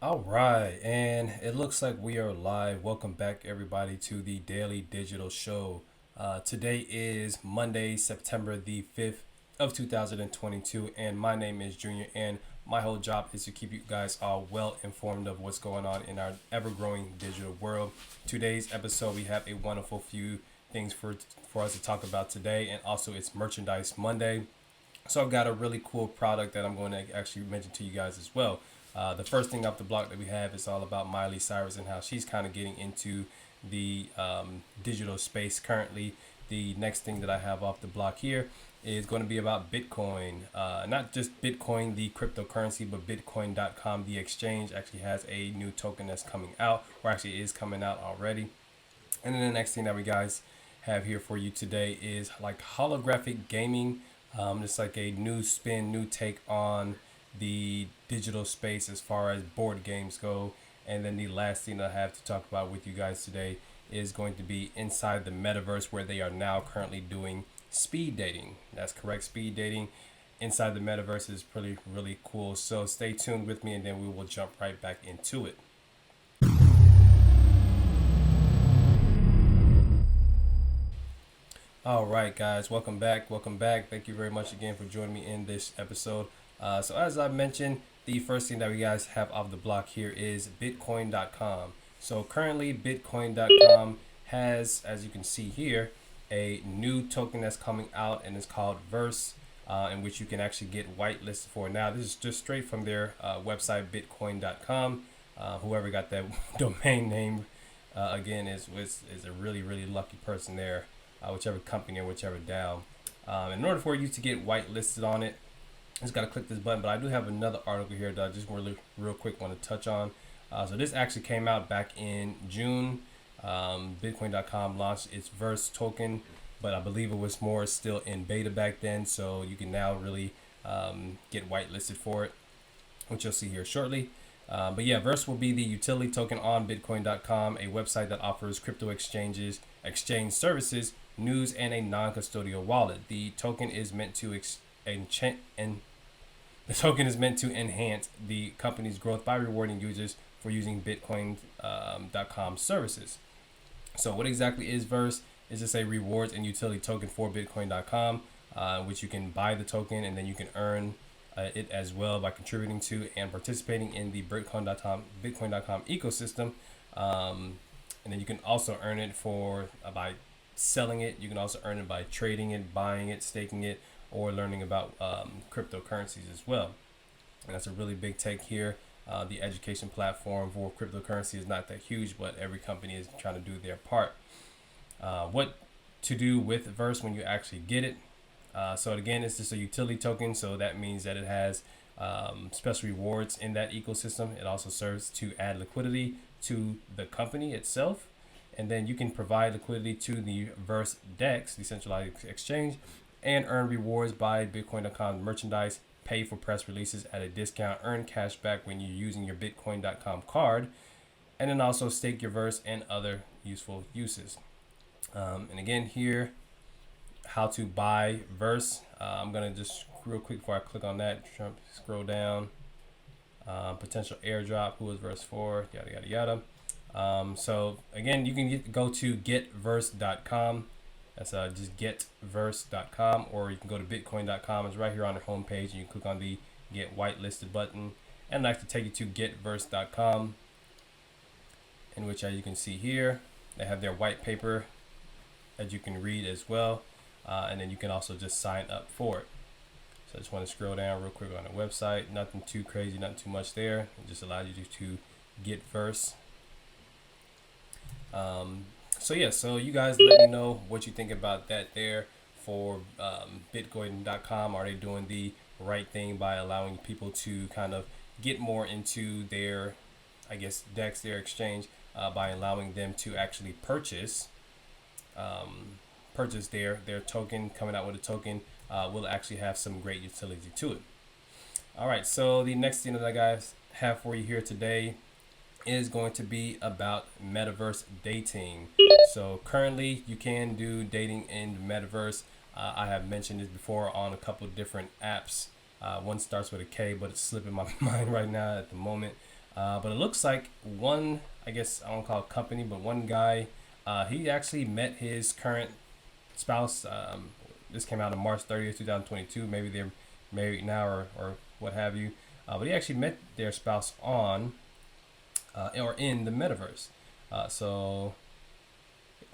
All right, and it looks like we are live. Welcome back, everybody, to the Daily Digital Show. Today is Monday, September the 5th of 2022, and my name is Junior, and my whole job is to keep you guys all well informed of what's going on in our ever-growing digital world. Today's episode, we have a wonderful few things for us to talk about today, and also it's Merchandise Monday. So I've got a really cool product that I'm going to actually mention to you guys as well. The first thing off the block that we have is all about Miley Cyrus and how she's kind of getting into the digital space currently. The next thing that I have off the block here is going to be about Bitcoin. Not just Bitcoin, the cryptocurrency, but Bitcoin.com, the exchange, actually has a new token that's coming out, or actually is coming out already. And then the next thing that we guys have here for you today is like holographic gaming. It's like a new spin, new take on the digital space as far as board games go. And then the last thing I have to talk about with you guys today is going to be inside the metaverse, where they are now currently doing speed dating. That's correct, speed dating inside the metaverse is pretty really cool. So stay tuned with me, and then we will jump right back into it. All right, guys, welcome back. Welcome back. Thank you very much again for joining me in this episode. So, as I mentioned, the first thing that we guys have off the block here is Bitcoin.com. So, currently, Bitcoin.com has, as you can see here, a new token that's coming out, and it's called Verse, in which you can actually get whitelisted for. Now, this is just straight from their website, Bitcoin.com. Whoever got that domain name, again, is a really, really lucky person there. Whichever company or whichever DAO. In order for you to get whitelisted on it, just got to click this button. But I do have another article here that I just really real quick want to touch on. So this actually came out back in June. Bitcoin.com launched its Verse token, but I believe it was more still in beta back then. So you can now really get whitelisted for it, which you'll see here shortly. But yeah, Verse will be the utility token on Bitcoin.com, a website that offers crypto exchange services, news, and a non-custodial wallet. The token is meant to enhance the company's growth by rewarding users for using Bitcoin.com services. So what exactly is Verse? Is just a rewards and utility token for Bitcoin.com, which you can buy the token and then you can earn it as well by contributing to and participating in the Bitcoin.com ecosystem. And then you can also earn it for by selling it. You can also earn it by trading it, buying it, staking it, or learning about cryptocurrencies as well. And that's a really big take here. The education platform for cryptocurrency is not that huge, but every company is trying to do their part. What to do with Verse when you actually get it? So again, it's just a utility token. So that means that it has special rewards in that ecosystem. It also serves to add liquidity to the company itself. And then you can provide liquidity to the Verse DEX, decentralized exchange, and earn rewards by Bitcoin.com merchandise, pay for press releases at a discount, earn cash back when you're using your Bitcoin.com card, and then also stake your Verse and other useful uses. And again, here, how to buy Verse. I'm going to just real quick before I click on that, scroll down. Potential airdrop, who is Verse for, yada, yada, yada. So again, you can go to getverse.com. That's just getverse.com, or you can go to bitcoin.com. It's right here on the home page, and you click on the get whitelisted button, and I like to take you to getverse.com, in which, as you can see here, they have their white paper that you can read as well, and then you can also just sign up for it. So I just want to scroll down real quick on the website. Nothing too crazy, nothing too much there. It just allows you to get Verse. So you guys let me know what you think about that there for Bitcoin.com. Are they doing the right thing by allowing people to kind of get more into their, I guess, DEX, their exchange, by allowing them to actually purchase their token, coming out with a token, will actually have some great utility to it. All right, so the next thing that I guys have for you here today is going to be about Metaverse Dating. So currently you can do dating in Metaverse. I have mentioned this before on a couple of different apps. One starts with a K, but it's slipping my mind right now at the moment. But it looks like one, I guess I won't call it company, but one guy, he actually met his current spouse. This came out on March 30th, 2022. Maybe they're married now or what have you. But he actually met their spouse on or in the metaverse. So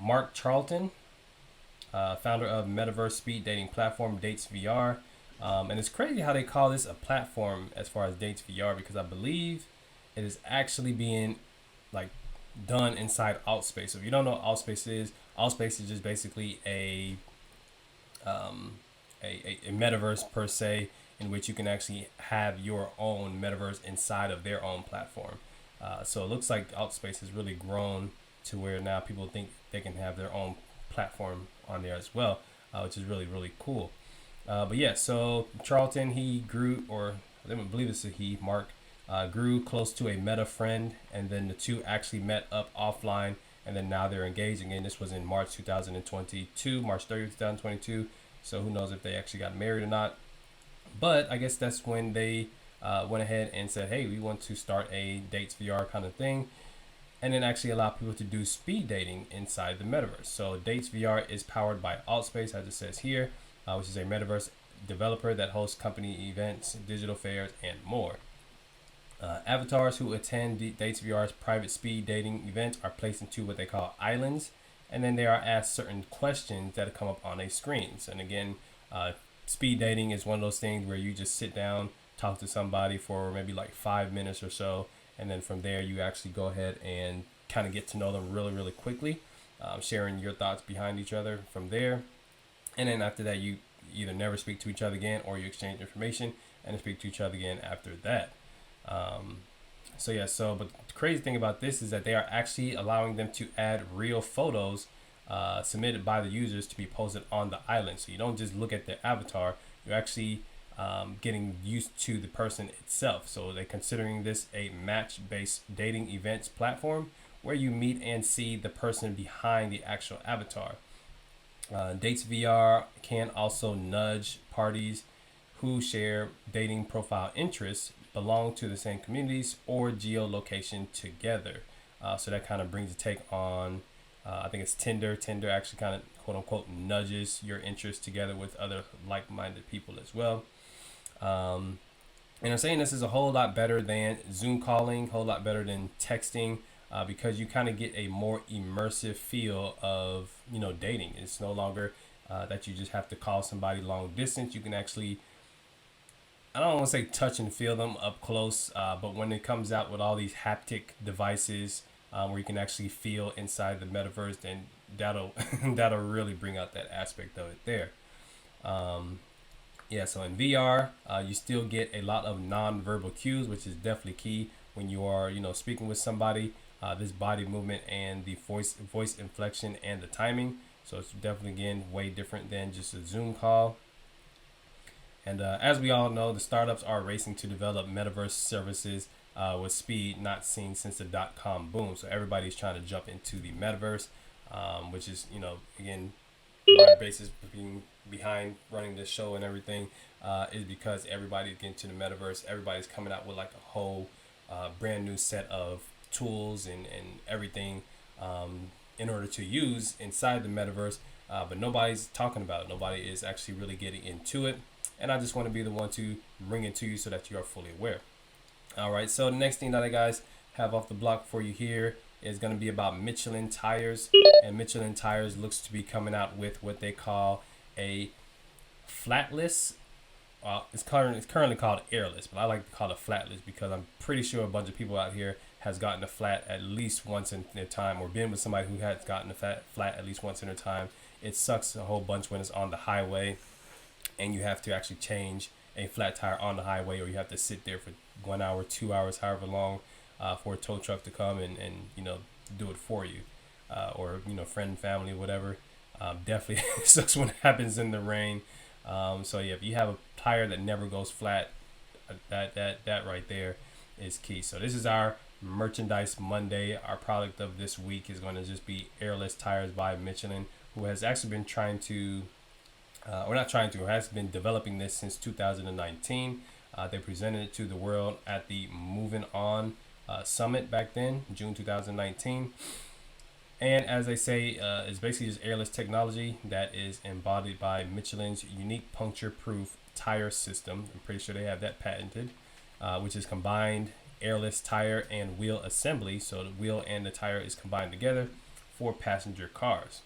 Mark Charlton, founder of Metaverse speed dating platform Dates VR. And it's crazy how they call this a platform as far as Dates VR, because I believe it is actually being like done inside Altspace. So if you don't know what Altspace is just basically a metaverse per se, in which you can actually have your own metaverse inside of their own platform. So it looks like Altspace has really grown to where now people think they can have their own platform on there as well, which is really, really cool. But yeah, so Charlton, he grew, or I believe it's a he, Mark, grew close to a meta friend, and then the two actually met up offline, and then now they're engaged again. This was in March 2022, March 30th, 2022. So who knows if they actually got married or not. But I guess that's when they went ahead and said, hey, we want to start a Dates VR kind of thing, and then actually allow people to do speed dating inside the metaverse. So Dates VR is powered by Altspace, as it says here, which is a metaverse developer that hosts company events, digital fairs, and more. Avatars who attend Dates VR's private speed dating event are placed into what they call islands, and then they are asked certain questions that come up on a screen. And again, speed dating is one of those things where you just sit down, talk to somebody for maybe like 5 minutes or so, and then from there you actually go ahead and kind of get to know them really, really quickly, sharing your thoughts behind each other from there. And then after that, you either never speak to each other again, or you exchange information and speak to each other again after that. But the crazy thing about this is that they are actually allowing them to add real photos submitted by the users to be posted on the island. So you don't just look at their avatar, you're actually getting used to the person itself. So they're considering this a match-based dating events platform where you meet and see the person behind the actual avatar. Dates VR can also nudge parties who share dating profile interests, belong to the same communities, or geolocation together. So that kind of brings a take on, I think it's Tinder. Tinder actually kind of quote unquote nudges your interests together with other like-minded people as well. And I'm saying this is a whole lot better than Zoom calling, whole lot better than texting, because you kind of get a more immersive feel of, dating. It's no longer that you just have to call somebody long distance. You can actually, I don't want to say touch and feel them up close, but when it comes out with all these haptic devices where you can actually feel inside the metaverse, then that'll that'll really bring out that aspect of it there. So in VR, you still get a lot of non-verbal cues, which is definitely key when you are, speaking with somebody. This body movement and the voice inflection and the timing. So it's definitely, again, way different than just a Zoom call. And as we all know, the startups are racing to develop metaverse services with speed not seen since the .com boom. So everybody's trying to jump into the metaverse, which is, again, my basis being behind running this show and everything is because everybody's getting to the metaverse. Everybody's coming out with like a whole brand new set of tools and everything in order to use inside the metaverse, but nobody's talking about it. Nobody is actually really getting into it, and I just want to be the one to bring it to you so that you are fully aware. All right, so the next thing that I guys have off the block for you here is going to be about Michelin tires, and Michelin tires looks to be coming out with what they call a flatless. It's currently called airless, but I like to call it flatless because I'm pretty sure a bunch of people out here has gotten a flat at least once in their time, or been with somebody who has gotten a flat at least once in their time. It sucks a whole bunch when it's on the highway and you have to actually change a flat tire on the highway, or you have to sit there for 1 hour, 2 hours, however long, for a tow truck to come and do it for you, or friend, family, whatever. Definitely sucks when it happens in the rain. If you have a tire that never goes flat, that right there is key. So this is our Merchandise Monday. Our product of this week is going to just be Airless Tires by Michelin, who has actually been has been developing this since 2019. They presented it to the world at the Moving On summit back then, June 2019. And as they say, it's basically just airless technology that is embodied by Michelin's unique puncture-proof tire system. I'm pretty sure they have that patented, which is combined airless tire and wheel assembly. So the wheel and the tire is combined together for passenger cars.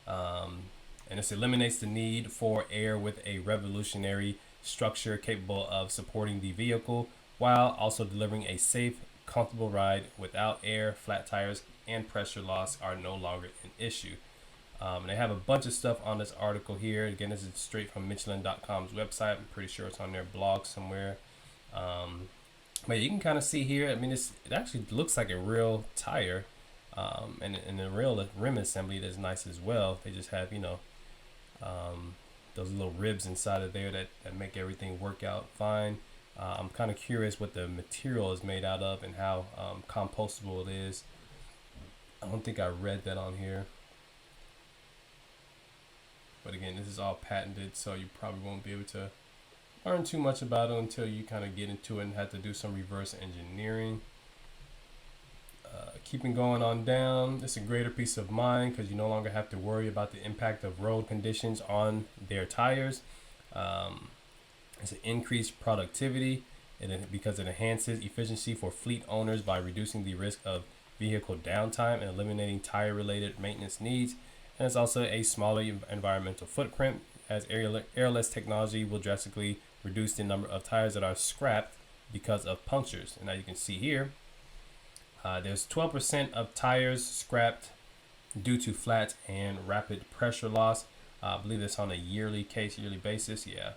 And this eliminates the need for air with a revolutionary structure capable of supporting the vehicle while also delivering a safe, comfortable ride without air. Flat tires and pressure loss are no longer an issue. They have a bunch of stuff on this article here. Again, this is straight from Michelin.com's website. I'm pretty sure it's on their blog somewhere. But you can kind of see here, I mean, it actually looks like a real tire. And the real rim assembly is nice as well. They just have, those little ribs inside of there that make everything work out fine. I'm kind of curious what the material is made out of and how compostable it is. I don't think I read that on here. But again, this is all patented, so you probably won't be able to learn too much about it until you kind of get into it and have to do some reverse engineering. Keeping going on down, it's a greater peace of mind because you no longer have to worry about the impact of road conditions on their tires. It's an increased productivity because it enhances efficiency for fleet owners by reducing the risk of vehicle downtime and eliminating tire-related maintenance needs. And it's also a smaller environmental footprint as airless technology will drastically reduce the number of tires that are scrapped because of punctures. And now you can see here, there's 12% of tires scrapped due to flat and rapid pressure loss. I believe it's on a yearly basis. Yeah.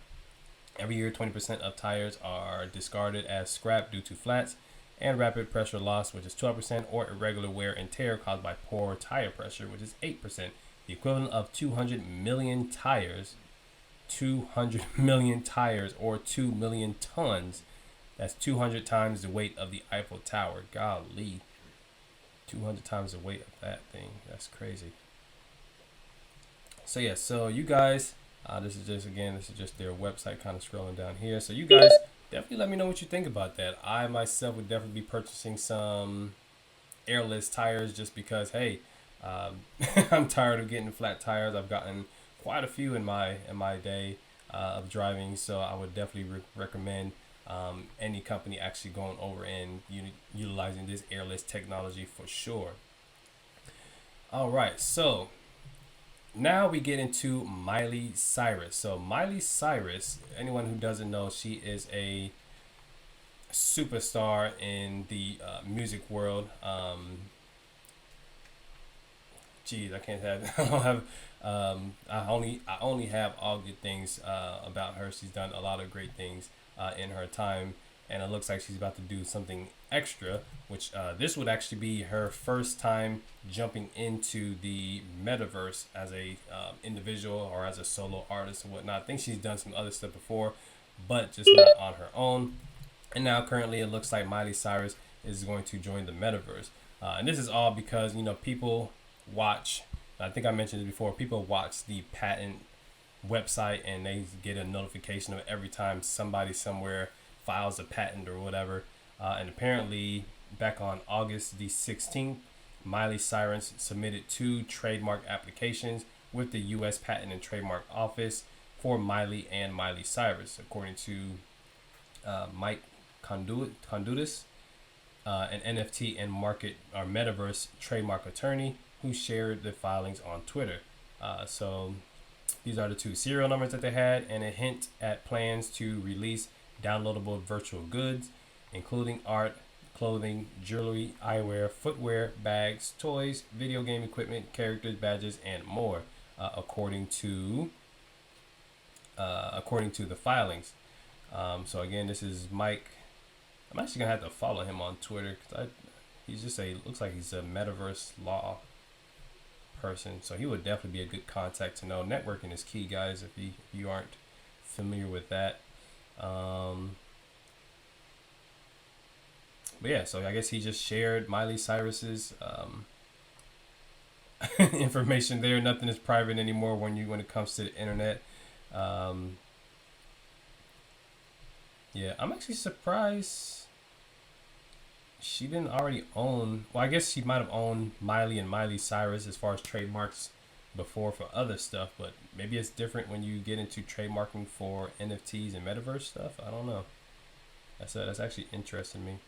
Every year, 20% of tires are discarded as scrap due to flats and rapid pressure loss, which is 12%, or irregular wear and tear caused by poor tire pressure, which is 8%. The equivalent of 200 million tires, 200 million tires, or 2 million tons. That's 200 times the weight of the Eiffel Tower. Golly. 200 times the weight of that thing. That's crazy. So yeah, so you guys, this is just their website, kind of scrolling down here. So you guys definitely let me know what you think about that. I myself would definitely be purchasing some airless tires just because, hey, I'm tired of getting flat tires. I've gotten quite a few in my day of driving, so I would definitely recommend any company actually going over and utilizing this airless technology for sure. All right, so now we get into Miley Cyrus. So Miley Cyrus, anyone who doesn't know, she is a superstar in the music world. I can't have. I don't have. I only have all good things about her. She's done a lot of great things in her time, and it looks like she's about to do something extra, which this would actually be her first time jumping into the metaverse as a individual or as a solo artist and whatnot. I think she's done some other stuff before, but just not on her own. And now currently it looks like Miley Cyrus is going to join the metaverse, and this is all because people watch. I think I mentioned it before. People watch the patent website and they get a notification of every time somebody somewhere files a patent or whatever. And apparently back on August the 16th, Miley Cyrus submitted 2 trademark applications with the U.S. Patent and Trademark Office for Miley and Miley Cyrus, according to Mike Condutis, an NFT and market or metaverse trademark attorney who shared the filings on Twitter. So these are the 2 serial numbers that they had, and a hint at plans to release downloadable virtual goods, including art, clothing, jewelry, eyewear, footwear, bags, toys, video game equipment, characters, badges, and more, according to the filings. So again, this is Mike. I'm actually gonna have to follow him on Twitter because he's just looks like he's a metaverse law person, so he would definitely be a good contact to know. Networking is key, guys, if you aren't familiar with that. But yeah, so I guess he just shared Miley Cyrus's information there. Nothing is private anymore when it comes to the internet. Yeah, I'm actually surprised. she didn't already own. Well, I guess she might have owned Miley and Miley Cyrus as far as trademarks before for other stuff, but maybe it's different when you get into trademarking for NFTs and metaverse stuff. I don't know. That's actually interesting to me.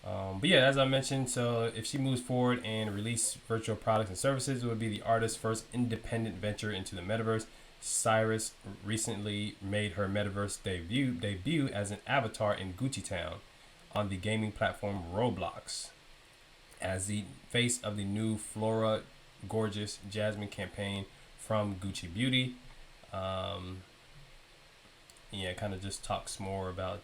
But yeah, as I mentioned, so if she moves forward and release virtual products and services, it would be the artist's first independent venture into the metaverse. Cyrus recently made her metaverse debut as an avatar in Gucci Town on the gaming platform Roblox. As the face of the new Flora Gorgeous Jasmine campaign from Gucci Beauty. Yeah, kind of just talks more about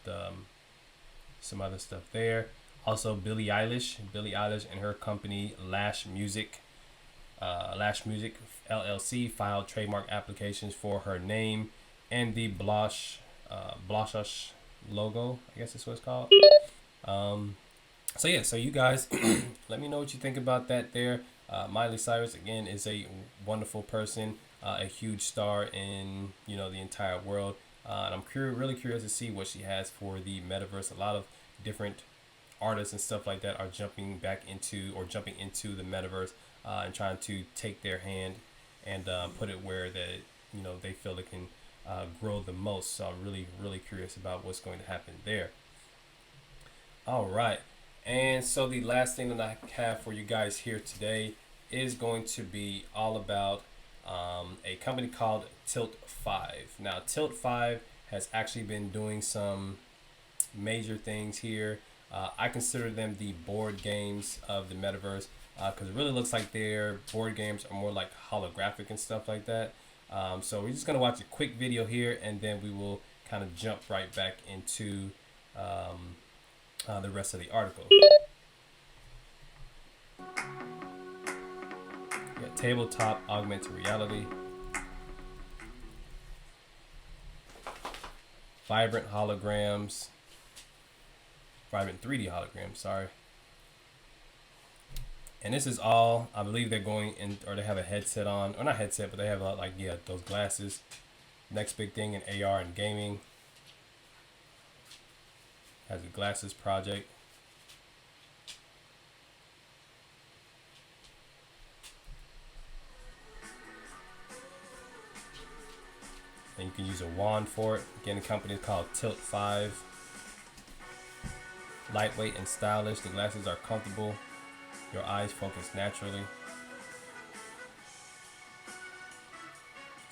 some other stuff there. Also, Billie Eilish and her company Lash Music LLC filed trademark applications for her name and the Blushush logo. I guess that's what it's called. So yeah, so you guys, let me know what you think about that. There, Miley Cyrus again is a wonderful person, a huge star in the entire world, and I'm really curious to see what she has for the metaverse. A lot of different artists and stuff like that are jumping into the metaverse and trying to take their hand and put it where that they feel it can grow the most. So I'm really curious about what's going to happen there. All right, and so the last thing that I have for you guys here today is going to be all about a company called Tilt 5. Now, Tilt 5 has actually been doing some major things here. I consider them the board games of the metaverse because it really looks like their board games are more like holographic and stuff like that. So we're just going to watch a quick video here, and then we will kind of jump right back into the rest of the article. Yeah, tabletop augmented reality. Vibrant 3D holograms, sorry. And this is all, I believe they're going in, or they have a headset on, or not headset, but they have those glasses. Next big thing in AR and gaming. Has a glasses project. And you can use a wand for it. Again, the company is called Tilt 5. Lightweight and stylish. The glasses are comfortable. Your eyes focus naturally.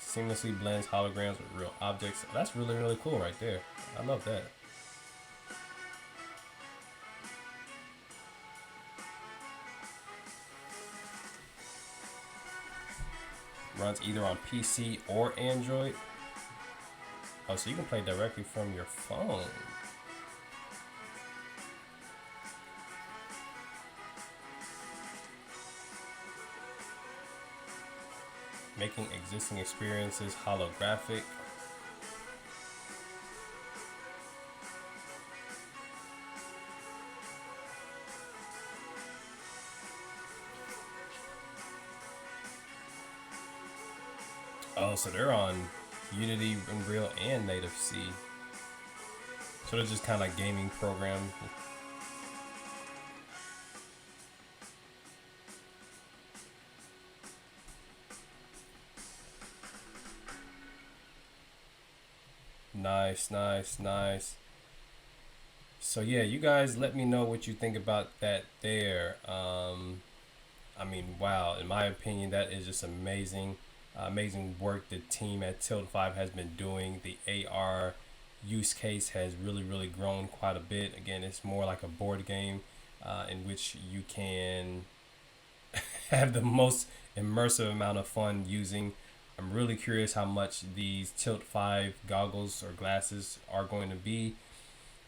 Seamlessly blends holograms with real objects. That's really cool right there. I love that. Runs either on PC or Android. Oh, so you can play directly from your phone. Making existing experiences holographic. Oh, so they're on Unity, Unreal, and Native C. So they're just kind of like gaming program. Nice. So yeah, you guys let me know what you think about that there. I mean, wow, in my opinion, that is just amazing. Amazing work the team at Tilt 5 has been doing. The AR use case has really grown quite a bit. Again, it's more like a board game in which you can have the most immersive amount of fun using. I'm really curious how much these Tilt 5 goggles or glasses are going to be,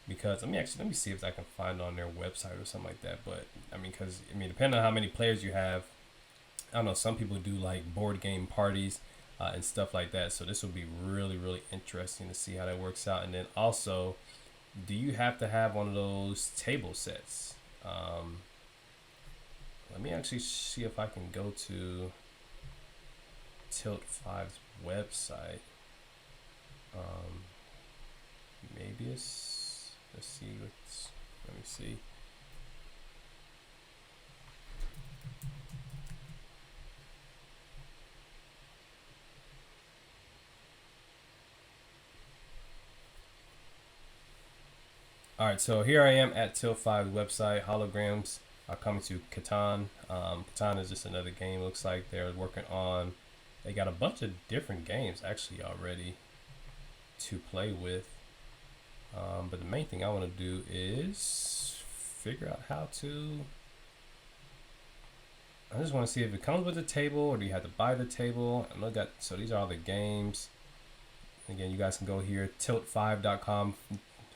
because let me see if I can find on their website or something like that. But because depending on how many players you have, I don't know, some people do like board game parties and stuff like that. So this will be really interesting to see how that works out. And then also, do you have to have one of those table sets? Let me actually see if I can go to Tilt 5's website. Maybe it's, let me see. All right, so here I am at Till 5's website. Holograms are coming to Catan. Catan is just another game. Looks like they're working on. They got a bunch of different games actually already to play with. But the main thing I want to do is figure out how to. I just want to see if it comes with the table or do you have to buy the table. And look at, so these are all the games. Again, you guys can go here, tilt5.com.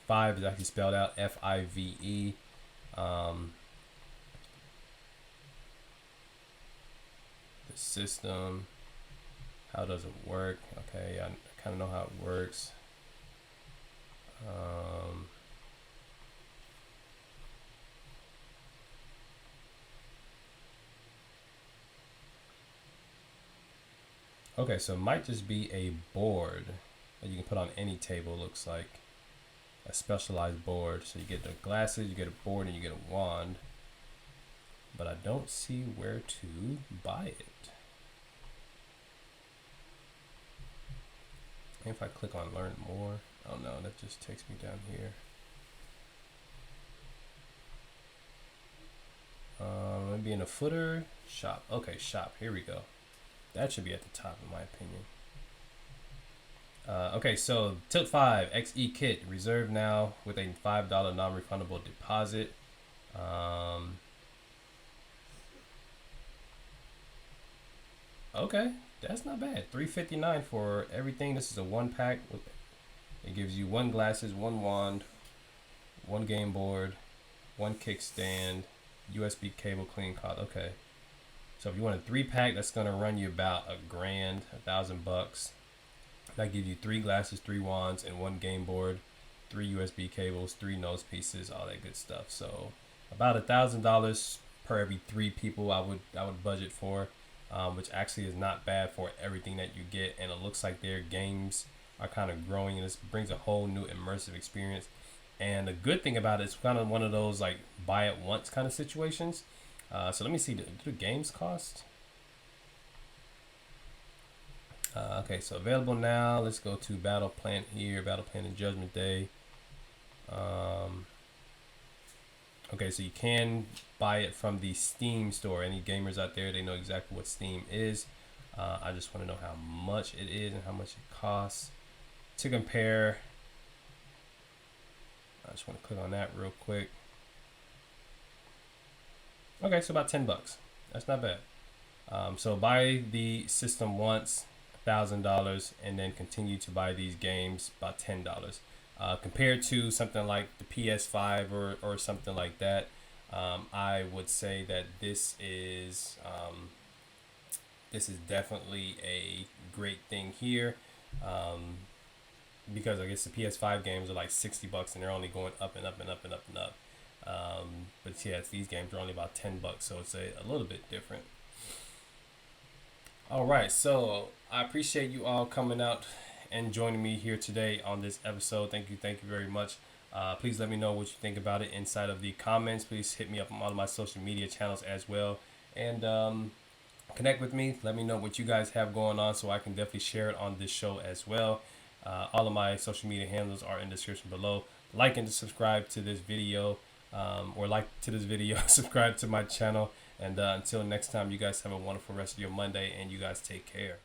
5 is actually spelled out Five. The system, how does it work? Okay, I kind of know how it works. Okay, so it might just be a board that you can put on any table, looks like. A specialized board. So you get the glasses, you get a board, and you get a wand. But I don't see where to buy it. And if I click on learn more, oh no, that just takes me down here. Maybe in the footer, shop. Okay, shop, here we go. That should be at the top in my opinion. Okay, so Tilt 5 XE kit reserved now with a $5 non-refundable deposit. Okay, that's not bad. $3.59 for everything. This is a one pack. It gives you one glasses, one wand, one game board, one kickstand, USB cable, clean cloth. Okay, so if you want a 3-pack, that's gonna run you about $1,000, $1,000. That gives you 3 glasses, 3 wands, and 1 game board, 3 USB cables, 3 nose pieces, all that good stuff. So about $1,000 per every 3 people I would budget for, which actually is not bad for everything that you get. And it looks like their games are kind of growing, and this brings a whole new immersive experience. And the good thing about it, it's kind of one of those like buy it once kind of situations. So let me see, do the games cost? Okay, so available now. Let's go to Battle Plan here. Battle Plan and Judgment Day. Okay, so you can buy it from the Steam store. Any gamers out there, they know exactly what Steam is. I just want to know how much it is and how much it costs to compare. I just want to click on that real quick. Okay, so about $10. That's not bad. So buy the system once, $1,000, and then continue to buy these games about $10. Compared to something like the PS5 or something like that, I would say that this is definitely a great thing here, because I guess the PS5 games are like $60 and they're only going up and up and up and up and up. But yes, these games are only about $10, so it's a little bit different. All right, so I appreciate you all coming out and joining me here today on this episode. Thank you very much. Please let me know what you think about it inside of the comments. Please hit me up on all of my social media channels as well, and connect with me. Let me know what you guys have going on so I can definitely share it on this show as well. All of my social media handles are in the description below. Like and subscribe to this video, subscribe to my channel. And until next time, you guys have a wonderful rest of your Monday, and you guys take care.